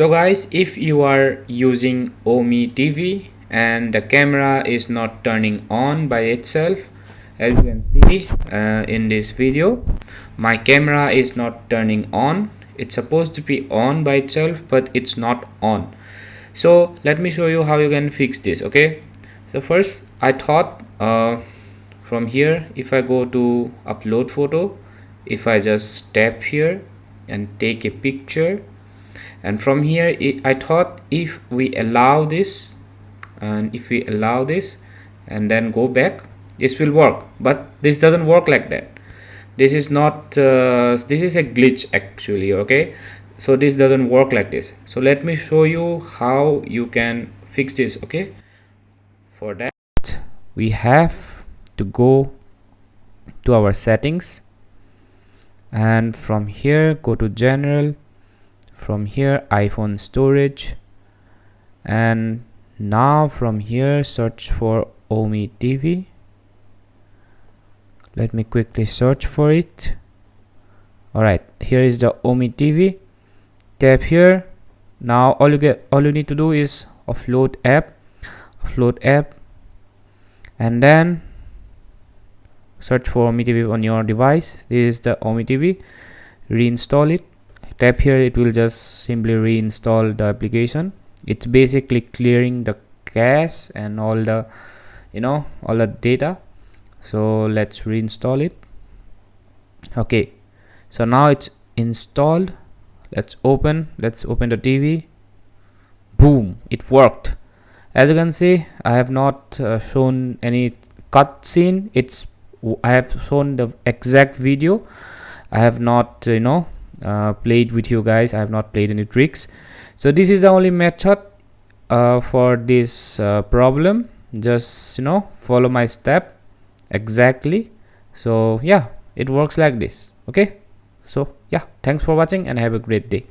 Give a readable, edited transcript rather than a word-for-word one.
So guys, if you are using OMI TV and the camera is not turning on by itself, as you can see in this video, my camera is not turning on. It's supposed to be on by itself, but it's not on. So let me show you how you can fix this. Okay, so first I thought from here, if I go to upload photo, if I just tap here and take a picture, and from here I thought if we allow this and then go back, this will work, but this doesn't work like that. This is not this is a glitch actually. Okay, so this doesn't work like this. So let me show you how you can fix this. Okay, for that we have to go to our settings, and from here go to general, from here iPhone storage, and now from here search for OMI TV. Let me quickly search for it. Alright, here is the OMI TV. Tap here. Now all you need to do is upload app, and then search for OMI TV on your device. This is the OMI TV. Reinstall it. Tap here, it will just simply reinstall the application. It's basically clearing the cache and all the all the data. So let's reinstall it. Okay, so now it's installed. Let's open the TV. Boom, it worked. As you can see, I have not shown any cutscene. I have shown the exact video. I have not played with you guys. I have not played any tricks. So this is the only method for this problem. Just follow my step exactly. So yeah, it works like this. Okay, so yeah, thanks for watching and have a great day.